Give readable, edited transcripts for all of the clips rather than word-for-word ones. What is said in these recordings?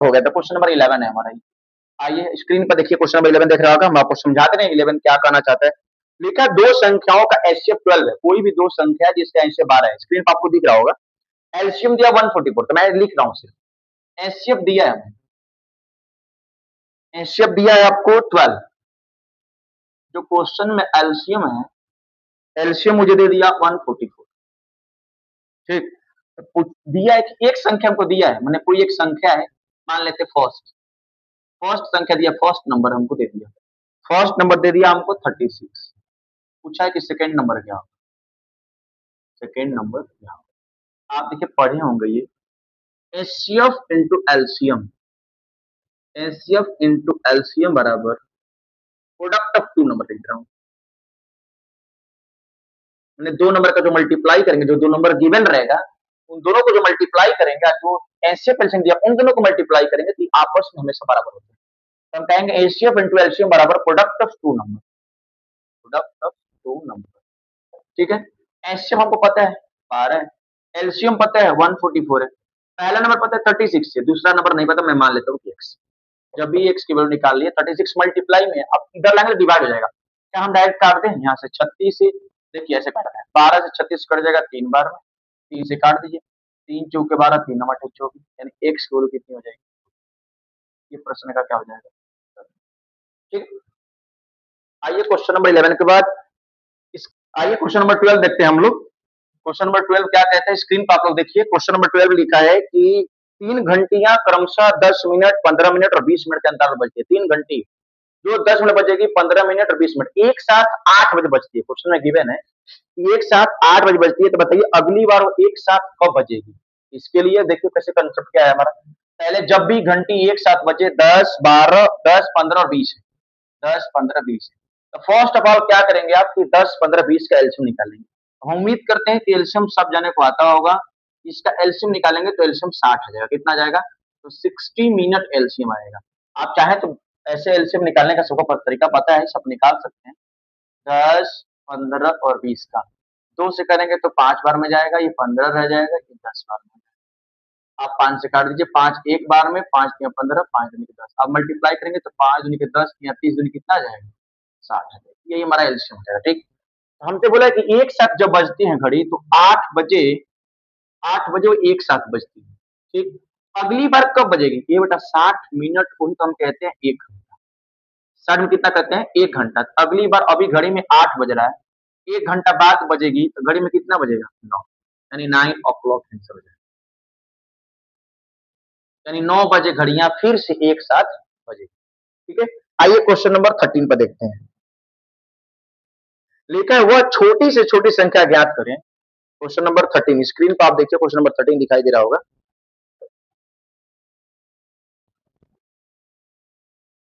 हो गया। तो क्वेश्चन नंबर 11 है हमारा ये। आइए स्क्रीन पर देखिए, क्वेश्चन नंबर 11 देख रहा होगा, हम आपको समझा दे रहे हैं 11 क्या कहना चाहता है। लिखा दो संख्याओं का एचसीएफ 12 है, कोई भी दो संख्या है जिसका एचसीएफ 12 है, स्क्रीन पर आपको दिख रहा होगा। एलसीएम दिया 144, तो मैं लिख रहा हूँ सिर्फ एचसीएफ दिया है हमें, एचसीएफ दिया है आपको 12। जो क्वेश्चन में एलसीएम है, एलसीएम मुझे दे दिया 144। ठीक, तो दिया है कि एक संख्या हमको दिया है, मैंने कोई एक संख्या है, मान लेते फर्स्ट, फर्स्ट संख्या दिया, फर्स्ट नंबर हमको दे दिया, फर्स्ट नंबर दे दिया हमको 36। पूछा है कि सेकंड नंबर क्या हो, सेकंड नंबर क्या हो। आप देखिए पढ़े होंगे ये, HCF into LCM, HCF into LCM बराबर प्रोडक्ट ऑफ टू नंबर लिख रहा हूँ। मैंने दो नंबर का जो मल्टीप्लाई करेंगे, जो दो नंबर गिवन रहेगा उन दोनों को जो मल्टीप्लाई करेंगे, जो एचसीएफ एलसीएम दिया उन दोनों को मल्टीप्लाई करेंगे तो आपस में हमेशा बराबर होते हैं। तो हम कहेंगे एचसीएफ इंटू एलसीएम बराबर product of two number, product of two number. ठीक है, एचसीएफ हमको पता है 12 है, एलसीएम पता है 144 है, पहला नंबर पता है 36 है, दूसरा नंबर नहीं पता, मैं मान लेता हूँ x। जब भी x की वैल्यू निकाल लिए 36 मल्टीप्लाई में, अब इधर लाएंगे डिवाइड हो जाएगा, क्या हम डायरेक्ट काट दें यहाँ से 36 से, देखिए ऐसे काटना है, 12 से 36 कट जाएगा 3 बार में, 3 से काट दीजिए, 3 चौके 12, 3 नंबर 24, यानी x की वैल्यू कितनी हो जाएगी, ये प्रश्न का क्या हो जाएगा। ठीक, आइए क्वेश्चन नंबर 11 के बाद इस, आइए क्वेश्चन नंबर 12 देखते हैं हम लोग। क्वेश्चन नंबर 12 क्या कहते हैं, स्क्रीन पर आप लोग देखिए। क्वेश्चन नंबर 12 लिखा है कि 3 घंटियां क्रमशः 10 मिनट, 15 मिनट और 20 मिनट के अंतराल पर बजती है। 3 घंटी जो 10 मिनट बजेगी, 15 मिनट और 20 मिनट, एक साथ 8 बजे बजती है। क्वेश्चन में गिवन है कि एक साथ 8 बजे बजती है, तो बताइए अगली बार वो एक साथ कब बजेगी। इसके लिए देखिए कैसे कंसेप्ट क्या है हमारा। पहले जब भी घंटी एक साथ बजे, 10, 12, 10, 15 और 20 है, 10, 15, 20 है, तो फर्स्ट ऑफ ऑल क्या करेंगे आप कि 10, 15, 20 का एलसीएम निकालेंगे। हम उम्मीद करते हैं कि एलसीएम सब जने को आता होगा। इसका एलसीएम निकालेंगे तो एलसीएम 60 आ जाएगा। कितना आ जाएगा, तो 60 मिनट एलसीएम आएगा। आप चाहे तो ऐसे एलसीएम निकालने का सबको तरीका पता है, सब निकाल सकते हैं। 10, 15 और 20 का 2 से करेंगे तो 5 बार में जाएगा, ये 15 रह जाएगा, ये 10 बार में। आप 5 से काट दीजिए, 5 एक बार में, 5 या 15, 5 दूनी के 10। अब मल्टीप्लाई करेंगे तो 5 दूनी के 10 या 30 दूनी कितना आ जाएगा, 60 आ जाएगा। यही हमारा एलसीएम हो जाएगा। ठीक, हमसे बोला है कि एक साथ जब बजती है घड़ी तो 8 बजे वो एक साथ बजती है। ठीक, अगली बार कब बजेगी, ये बेटा 60 मिनट को ही तो हम कहते हैं 1 घंटा। 60 में कितना कहते हैं, 1 घंटा। तो अगली बार अभी घड़ी में 8 बज रहा है, 1 घंटा बाद बजेगी तो घड़ी में कितना बजेगा, 9, यानी 9 o'clock आंसर हो जाएगा। यानी 9 बजे घड़ियां फिर से एक साथ बजेगी। ठीक है, आइए क्वेश्चन नंबर 13 पर देखते हैं। लिखा है वह छोटी से छोटी संख्या ज्ञात करें। क्वेश्चन नंबर 13 स्क्रीन पर आप देखिए, क्वेश्चन नंबर 13 दिखाई दे रहा होगा।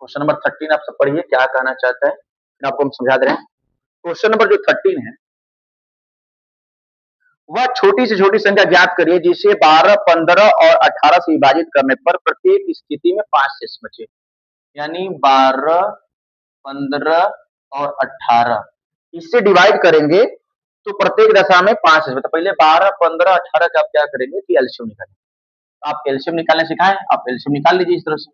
क्वेश्चन नंबर 13 आप सब पढ़िए क्या कहना चाहता है, आपको हम समझा दे रहे हैं। क्वेश्चन नंबर जो 13 है, वह छोटी से छोटी संख्या ज्ञात करिए जिसे 12, 15 और 18 से विभाजित करने पर प्रत्येक स्थिति में 5 शेष बचे। यानी 12, 15 और 18 इससे डिवाइड करेंगे तो प्रत्येक दशा में 5 शेष बचे। तो पहले 12, 15, 18 का आप क्या करेंगे कि एलसीएम निकालेंगे। आप एलसीएम निकालने सिखाएं, आप एलसीएम निकाल लीजिए इस तरह से।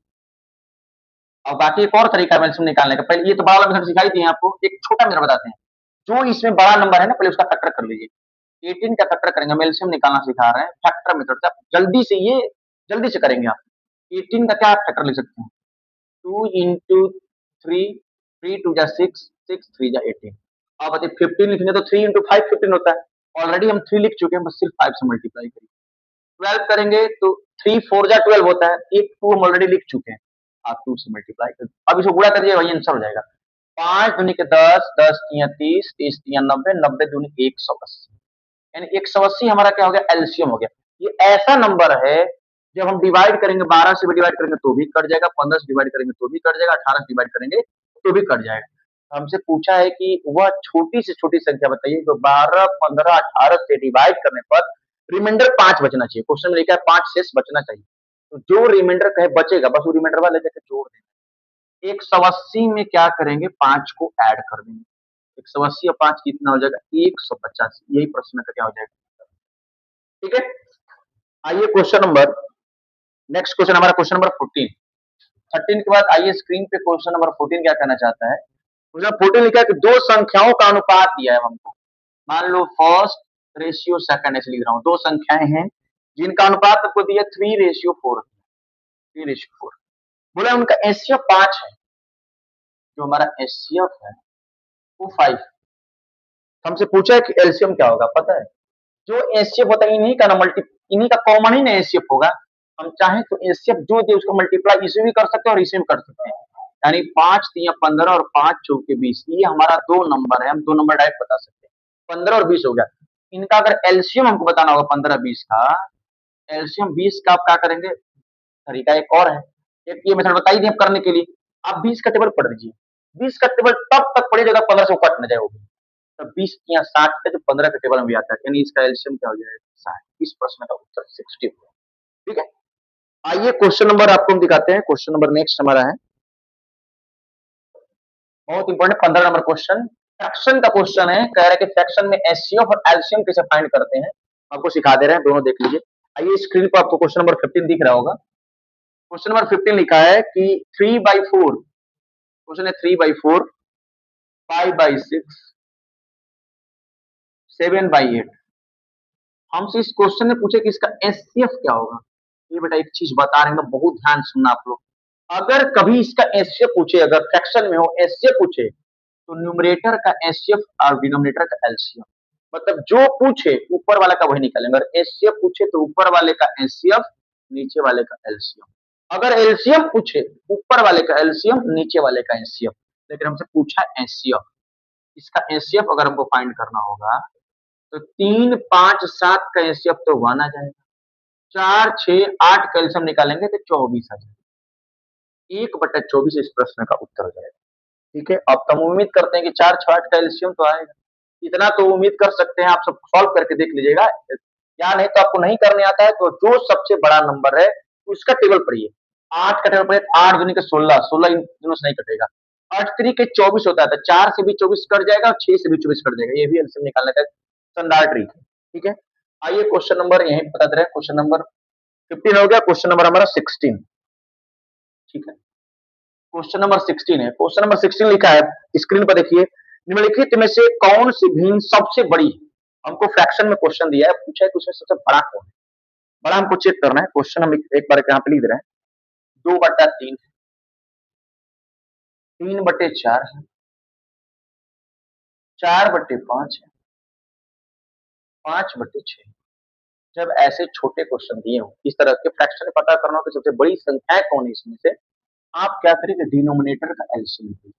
और बाकी एक और तरीका है एलसीएम निकालने का, पहले ये तो बड़ा मेथड सिखाई थी आपको, एक छोटा मेथड बताते हैं। जो इसमें बड़ा नंबर है ना, पहले उसका फैक्टर कर लीजिए। 18 का फैक्टर करेंगे, हम एलसीएम निकालना सिखा रहे हैं फैक्टर मेथड से। जल्दी से ये जल्दी से करेंगे आप। 18 का क्या आप फैक्टर लिख सकते हैं, 2 into 3, 3 2 जा 6, 6 3 जा 18। आप बताइए 15 लिखेंगे तो 3 into 5 15 होता है। ऑलरेडी हम 3 लिख चुके हैं, बस सिर्फ 5 से मल्टीप्लाई करिए। 12 करेंगे तो 3 4 जा 12 होता है, एक 2 हम ऑलरेडी लिख चुके हैं, आप 2 से मल्टीप्लाई करिए। अब इसको गुणा करिए, वही आंसर हो जाएगा। 5 दूनी के 10, 10 तिया 30, 30 तिया 90, 90 दूनी 180, यानी 180 हमारा क्या हो गया, एलसीएम हो गया। ये ऐसा नंबर है जब हम डिवाइड करेंगे, 12 से भी डिवाइड करेंगे तो भी कट जाएगा, 15 से डिवाइड करेंगे तो भी कट जाएगा, 18 से डिवाइड करेंगे तो भी कट जाएगा। हमसे पूछा है कि वह छोटी से छोटी संख्या बताइए जो 12, 15, 18 से डिवाइड करने पर रिमाइंडर 5 बचना चाहिए। क्वेश्चन में लिखा है 5 शेष बचना चाहिए, तो जो रिमाइंडर कहे बचेगा बस वो रिमाइंडर वाले जाके जोड़ देंगे। 180 में क्या करेंगे, 5 को ऐड कर देंगे। 180 और 5 कितना हो जाएगा, 185। यही प्रश्न का क्या हो जाएगा। ठीक है, आइए क्वेश्चन नंबर नेक्स्ट क्वेश्चन हमारा क्वेश्चन नंबर 14। 13 के बाद आइए स्क्रीन पे क्वेश्चन नंबर 14 क्या कहना चाहता है। क्वेश्चन 14 लिखा है कि दो संख्याओं का अनुपात दिया है हमको। मान लो फर्स्ट रेशियो सेकंड ऐसे लिख रहा हूँ। दो संख्याएं हैं जिनका अनुपात आपको दिया 3:4। 3:4 बोला उनका एचसीएफ 5 है। जो हमारा एचसीएफ है वो 5। हमसे पूछा है कि एलसीएम क्या होगा, पता है? जो एचसीएफ होता है इन्हीं का कॉमन ही ना एचसीएफ होगा। हम चाहें तो एचसीएफ जो दे उसको मल्टीप्लाई इसे भी कर सकते हैं और इसे भी कर सकते हैं। यानी 5 3 15 और 5 चौके 20, ये हमारा दो नंबर है। हम दो नंबर डायरेक्ट बता सकते हैं, 15 और 20 हो गया। इनका अगर एलसीएम हमको बताना होगा 15 20 का, एलसीएम 20 का आप क्या करेंगे? तरीका एक और है। एक ये मेथड बताई दी करने के लिए। आप 20 का टेबल पढ़ लीजिए। 20 का टेबल तब तक पढ़िए जब तक 15 से वो कट न जाए। तो 20 या 60 का जो 15 के टेबल में भी आता है, यानी इसका एलसीएम क्या हो जाएगा? 60। इस प्रश्न का उत्तर 60। ठीक है, आइए क्वेश्चन नंबर आपको हम दिखाते हैं। क्वेश्चन नंबर नेक्स्ट हमारा है बहुत इंपॉर्टेंट 15 नंबर क्वेश्चन। फ्रैक्शन का क्वेश्चन है। कह रहे हैं कि फ्रैक्शन में एचसीएफ और एलसीएम कैसे फाइंड करते हैं, आपको सिखा दे रहे हैं। दोनों देख लीजिए। आइए स्क्रीन पर आपको क्वेश्चन नंबर 15 दिख रहा होगा। क्वेश्चन नंबर 15 लिखा है कि 3/4, क्वेश्चन है 3/4, 5/6, 7/8। हमसे इस क्वेश्चन में पूछे कि इसका एचसीएफ क्या होगा। ये बेटा एक चीज बता रहे हैं, बहुत ध्यान सुनना आप लोग। अगर कभी इसका एचसीएफ पूछे, अगर फ्रैक्शन में हो एचसीएफ पूछे, तो न्यूमरेटर का एचसीएफ और डिनोमिनेटर का एलसीएम, मतलब जो पूछे ऊपर वाला का वही निकालेंगे। अगर एचसीएफ पूछे तो ऊपर वाले का एचसीएफ, नीचे वाले का एलसीएम। अगर एलसीएम पूछे ऊपर वाले का एलसीएम, नीचे वाले का एचसीएफ। लेकिन हमसे पूछा एचसीएफ, इसका एचसीएफ अगर हमको फाइंड करना होगा तो 3 5 7 का एचसीएफ तो 1 आ जाएगा। 4 6 8 का एलसीएम निकालेंगे तो 24 आ जाएगा। 1/24 इस प्रश्न का उत्तर हो जाएगा। ठीक है, अब तो हम उम्मीद करते हैं कि 4 6 8 का एलसीएम तो आएगा। इतना तो उम्मीद कर सकते हैं। आप सब सॉल्व करके देख लीजिएगा। या नहीं तो आपको नहीं करने आता है तो जो सबसे बड़ा नंबर है उसका टेबल पढ़िए। 8 का टेबल पढ़िए। 8 दूनी के 16, 16 इन दोनों से नहीं कटेगा। 8 3 के 24 होता है, तो 4 से भी 24 कट जाएगा और 6 से भी 24 कट जाएगा। ये भी एलसीएम निकालने का शानदार ट्रिक है। ठीक है, आइए क्वेश्चन नंबर यहीं बता दे रहे हैं। क्वेश्चन नंबर 15 हो गया। क्वेश्चन नंबर हमारा 16। ठीक है, क्वेश्चन नंबर 16 है। क्वेश्चन नंबर 16 लिखा है, स्क्रीन पर देखिए। निम्नलिखित में से कौन सी भिन्न सबसे बड़ी है? हमको फ्रैक्शन में क्वेश्चन दिया है, पूछा है कि उसमें सबसे बड़ा कौन है। बड़ा हमको चेक करना है। क्वेश्चन हम एक बार यहाँ पे लिख दे रहे हैं। 2/3 है, 3/4 है, 4/5 है, 5/6। जब ऐसे छोटे क्वेश्चन दिए हो, इस तरह के फ्रैक्शन पता करना हो कि सबसे बड़ी संख्या कौन है इसमें से, आप क्या करेंगे? डिनोमिनेटर का एलसीएम लीजिए।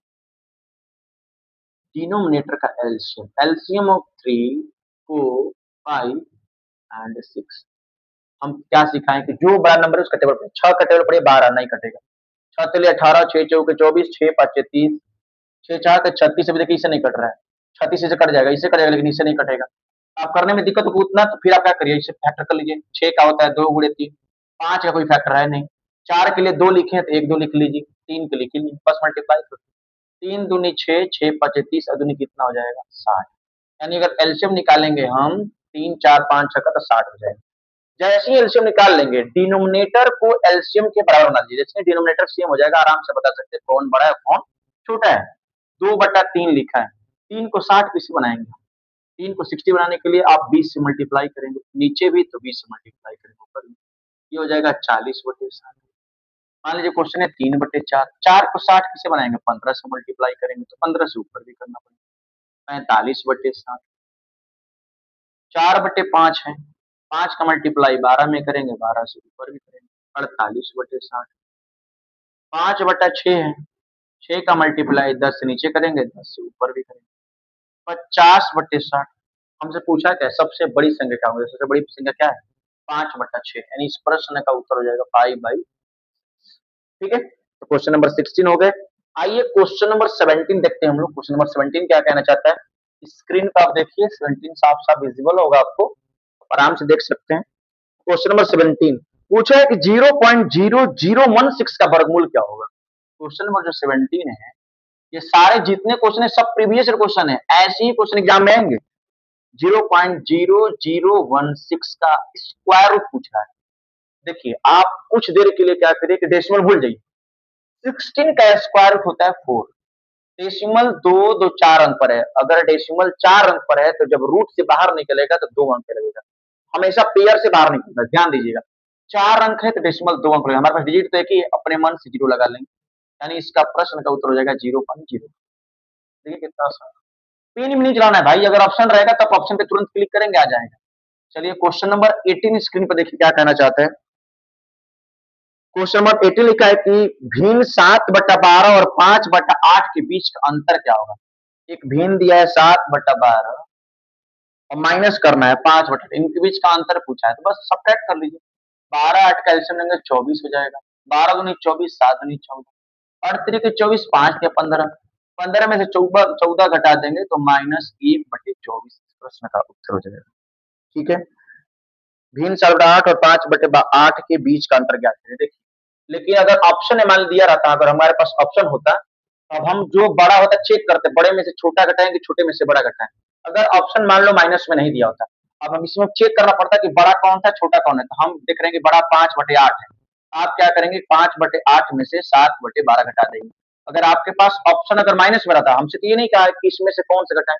डिनोमिनेटर का एलसीएम, एलसीएम ऑफ 3 4 5 एंड 6। हम क्या सिखाएं कि जो बड़ा नंबर है उसका टेबल पढ़े। 6 का टेबल पढ़िए, 12 नहीं कटेगा। 6 तेले 18, 6 चौके 24, 6 5 30, 6 4 के 36 से भी देखिए इससे नहीं कट रहा है। 36 से कट जाएगा, इससे कटेगा, लेकिन इससे नहीं कटेगा। आप करने में दिक्कत हो उतना, तो फिर आप क्या करिए, इसे फैक्टर कर लीजिए। 6 का होता है 2 गुणे 3, 5 का कोई फैक्टर है नहीं। 4 के लिए 2 लिखे हैं तो 1 2 लिख लीजिए, 3 के लिख लीजिए, बस मल्टीप्लाई कर। 3 दूनी 6, 6 5 30, और दूनी कितना हो जाएगा? 60। यानी अगर एलसीएम निकालेंगे हम 3 4 5 6 का, तो 60 हो जाएगा। जैसे ही एलसीएम निकाल लेंगे, डिनोमिनेटर को एलसीएम के बराबर बना लीजिए। जैसे डिनोमिनेटर सेम हो जाएगा, आराम से बता सकते हैं कौन बड़ा है कौन छोटा है। 2/3 लिखा है, 3 को 60 कैसे बनाएंगे? 3 को 60 बनाने के लिए आप 20 से मल्टीप्लाई करेंगे, नीचे भी तो 20 से मल्टीप्लाई करेंगे, ऊपर भी। ये हो जाएगा 40/60। मान लीजिए क्वेश्चन है 3/4, 4 को 60 कैसे बनाएंगे? 15 से मल्टीप्लाई करेंगे, तो 15 से ऊपर भी करना पड़ेगा। 45/60। 4/5 है, 5 का मल्टीप्लाई 12 में करेंगे, 12 से ऊपर भी करेंगे, 48/60। 5/6 है, 6 का मल्टीप्लाई 10 से नीचे करेंगे, 10 से ऊपर भी करेंगे, 50/60। हमसे पूछा क्या सबसे बड़ी संख्या क्या होगी? सबसे बड़ी संख्या क्या है? 5/6, यानी इस प्रश्न का उत्तर हो जाएगा 5/। ठीक है, तो क्वेश्चन नंबर 16 हो गए। आइए क्वेश्चन नंबर 17 देखते हैं हम लोग। क्वेश्चन नंबर 17 क्या कहना चाहता है? स्क्रीन पर आप देखिए, 17 साफ साफ विजिबल होगा आपको, आराम से देख सकते हैं। क्वेश्चन नंबर 17 पूछा है कि 0.0016 का वर्गमूल क्या होगा। क्वेश्चन नंबर जो 17 है, ये सारे जितने क्वेश्चन है सब प्रीवियस क्वेश्चन है, ऐसे ही क्वेश्चन एग्जाम में आएंगे। 0.0016 का स्क्वायर रूट पूछ रहा है। देखिए आप कुछ देर के लिए क्या करिए कि डेसिमल भूल जाइए। 16 का स्क्वायर रूट होता है 4। डेसिमल दो 4 अंक पर है। अगर डेसिमल 4 अंक पर है तो जब रूट से बाहर निकलेगा तो 2 अंक लगेगा। हमेशा पेयर से बाहर निकलता है, ध्यान दीजिएगा। 4 अंक है तो डेसिमल 2 अंक लगेगा। हमारे पास डिजिट तो एक ही है, अपने मन से 0 लगा लेंगे। यानी इसका प्रश्न का उत्तर हो जाएगा 0.0। देखिए कितना आसान। पेन भी नहीं चलाना है भाई, अगर ऑप्शन रहेगा तब ऑप्शन पे तुरंत क्लिक करेंगे, आ जाएगा। चलिए क्वेश्चन नंबर 18 स्क्रीन पर देखिए क्या कहना चाहते हैं। क्वेश्चन नंबर 18 लिखा है कि भिन्न 7/12 और 5/8 के बीच का अंतर क्या होगा। एक भिन्न दिया है 7/12 और माइनस करना है 5/8, इनके बीच का अंतर पूछा है तो बस सब्ट्रैक्ट कर लीजिए। 12 8 का एलसीएम लेंगे 24 हो जाएगा। 12 दूनी 24, 7 दूनी 14 और 3 के 24, 5 के 15। 15 में से 14 घटा देंगे तो -1/24 प्रश्न का उत्तर हो जाएगा। ठीक है, भिन्न 7/8 और 5/8 के बीच का अंतर ज्ञात करें। देखिए, लेकिन अगर ऑप्शन मान दिया रहता, अगर हमारे पास ऑप्शन होता, अब हम जो बड़ा होता चेक करते, बड़े में से छोटा घटाएंगे, छोटे में से बड़ा घटाएं। अगर ऑप्शन मान लो माइनस में नहीं दिया होता, अब हम इसमें चेक करना पड़ता कि बड़ा कौन था छोटा कौन है, तो हम देख रहे हैं कि बड़ा 5/8 है। आप क्या करेंगे, 5/8 में से 7/12 घटा देंगे। अगर आपके पास ऑप्शन अगर माइनस में रहता, हमसे तो ये नहीं कहा कि इसमें से कौन से घटाएं।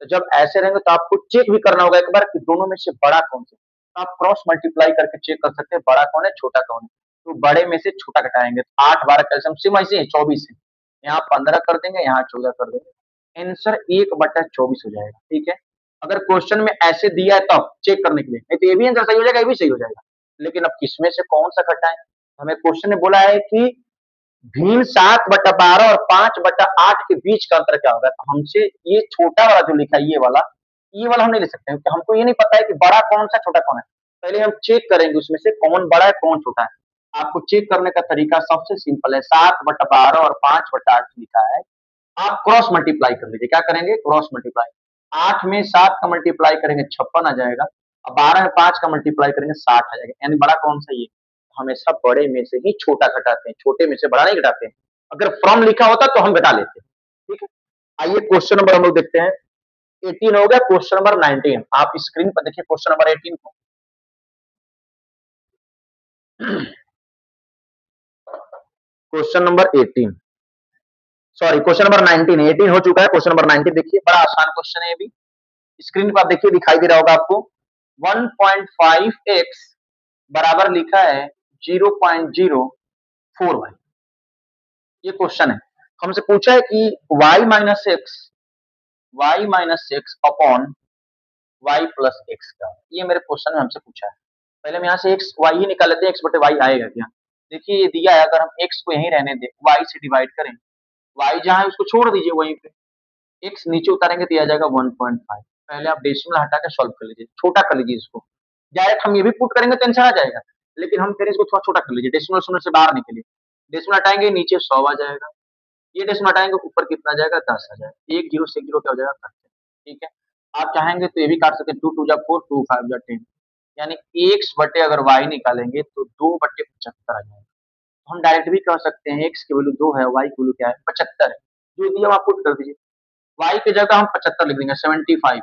तो जब ऐसे रहेंगे तो आपको चेक भी करना होगा एक बार कि दोनों में से बड़ा कौन सा। तो आप क्रॉस मल्टीप्लाई करके चेक कर सकते हैं बड़ा कौन है छोटा कौन है। तो बड़े में से छोटा घटाएंगे तो 8/12 कैल्शियम सेम ऐसे है 24 है। यहाँ 15 कर देंगे, यहाँ 14 कर देंगे, आंसर 1/24 हो जाएगा। ठीक है, अगर क्वेश्चन में ऐसे दिया है तब चेक करने के लिए, नहीं तो ये भी आंसर सही हो जाएगा, ये भी सही हो जाएगा। लेकिन अब किसमें से कौन सा घटाएं, हमें क्वेश्चन ने बोला है कि भिन्न 7/12 और 5/8 के बीच का अंतर क्या होगा। तो हमसे ये छोटा वाला जो लिखा है ये वाला हम नहीं ले सकते हैं, क्योंकि हमको ये नहीं पता है कि बड़ा कौन सा छोटा कौन है। पहले हम चेक करेंगे उसमें से कौन बड़ा है कौन छोटा है। आपको चेक करने का तरीका सबसे सिंपल है, 7/12 और 5/8 लिखा है, आप क्रॉस मल्टीप्लाई कर लीजिए। क्या करेंगे, क्रॉस मल्टीप्लाई। 8 में 7 का मल्टीप्लाई करेंगे 56 आ जाएगा, और 12 में 5 का मल्टीप्लाई करेंगे 60 आ जाएगा। यानी बड़ा कौन सा, ये। हमेशा बड़े में से ही छोटा घटाते हैं, छोटे में से बड़ा नहीं घटाते हैं। अगर फ्रॉम लिखा होता तो हम घटा लेते। ठीक है, आइए क्वेश्चन नंबर हम लोग देखते हैं। 18 हो गया, क्वेश्चन नंबर 19 आप स्क्रीन पर देखिए क्वेश्चन नंबर 18 को। Question number 18, sorry question number 19, 18 हो चुका है, क्वेश्चन नंबर 19 देखिए, बड़ा आसान क्वेश्चन है ये भी। स्क्रीन पर आप देखिए, दिखाई दे रहा होगा आपको। 1.5x बराबर लिखा है 0.04y। ये क्वेश्चन है, हमसे पूछा है कि y minus x upon y plus x का, ये मेरे क्वेश्चन में हमसे पूछा है। पहले हम यहाँ से एक्स वाई ही निकाल लेते हैं, एक्स बटे वाई आएगा क्या। देखिए ये दिया है, अगर हम एक्स को यहीं रहने दें, वाई से डिवाइड करें, वाई जहाँ है उसको छोड़ दीजिए वहीं पे, एक्स नीचे उतारेंगे तो ये आ जाएगा 1.5। पहले आप डेसिमल हटा के सॉल्व कर लीजिए, छोटा कर लीजिए इसको। डायरेक्ट हम ये भी पुट करेंगे तो आंसर आ जाएगा, लेकिन हम कह रहे हैं इसको थोड़ा छोटा कर लीजिए, डेसिमल से बाहर निकलिए। डेसिमल हटाएंगे नीचे 100 आ जाएगा, ये डेसिमल हटाएंगे ऊपर कितना आ जाएगा 10 आ जाएगा। एक जीरो से एक जीरो क्या हो जाएगा कट जाएगा। ठीक है, आप चाहेंगे तो ये भी काट सकते हैं, 2 2 जा 4, 2 5 जा 10, यानी एक्स बटे अगर वाई निकालेंगे तो 2/75 आ जाएगा। तो हम डायरेक्ट भी कह सकते हैं एक्स की वैल्यू 2 है, वाई की वैल्यू क्या है 75 है। जो दिया आप पुट कर दीजिए, वाई की जगह हम 75 लिख देंगे, 75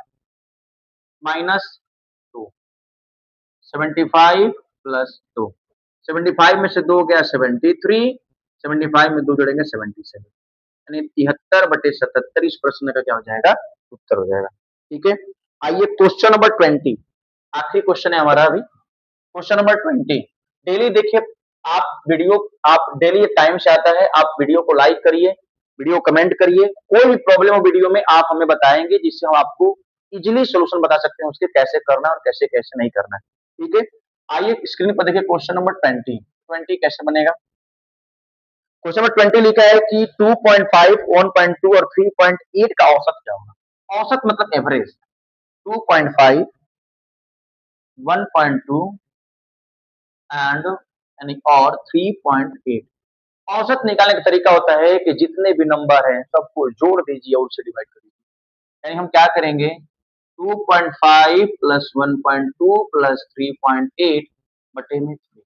माइनस 2, 75 प्लस 2, 75 में से 2 गया 73, 75 में 2 जोड़ेंगे 77, यानी 73/77 इस प्रश्न का क्या हो जाएगा, उत्तर हो जाएगा। ठीक है, आइए क्वेश्चन नंबर 20, आखिरी क्वेश्चन है हमारा अभी। क्वेश्चन नंबर 20, डेली देखिए, आप डेली टाइम से आता है, आप वीडियो को लाइक करिए, वीडियो कमेंट करिए, कोई भी प्रॉब्लम हो वीडियो में आप हमें बताएंगे, जिससे हम आपको इजीली सॉल्यूशन बता सकते हैं उसके, कैसे करना है और कैसे कैसे नहीं करना है। ठीक है, आइए स्क्रीन पर देखिए क्वेश्चन नंबर 20 कैसे बनेगा। क्वेश्चन नंबर 20 लिखा है कि 2.5, 1.2 और 3.8 का औसत क्या होगा। औसत मतलब एवरेज। 2.5, 1.2 एंड यानी और 3.8। औसत निकालने का तरीका होता है कि जितने भी नंबर हैं सबको जोड़ दीजिए और उससे डिवाइड कर दीजिए। यानी हम क्या करेंगे, 2.5 प्लस 1.2 प्लस 3.8 बटे में 3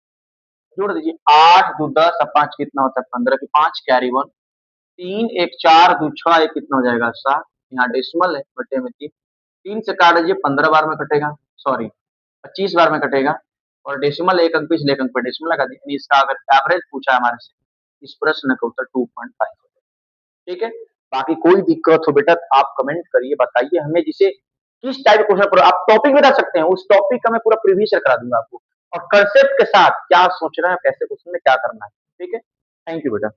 जोड़ दीजिए। 8 2 10 और 5 कितना होता है 15 की 5 कैरी 1, 3 1 4 2 6 ये कितना हो जाएगा 7, यहाँ डेसिमल है बटे में 3, 3 से काट दीजिए 15 बार में कटेगा, सॉरी 25 बार में कटेगा, और डेसिमल एक अंक पिछले एक अंक पे डेसिमल लगा दिया, यानी इसका अगर एवरेज पूछा है हमारे से, इस प्रश्न का उत्तर 2.5 है। ठीक है, बाकी कोई दिक्कत हो बेटा तो आप कमेंट करिए, बताइए हमें, जिसे किस टाइप के क्वेश्चन, आप टॉपिक बता सकते हैं, उस टॉपिक का मैं पूरा प्रीव्यू करा दूंगा आपको, और कंसेप्ट के साथ क्या सोच रहे हैं, कैसे क्वेश्चन में क्या करना है। ठीक है, थैंक यू बेटा।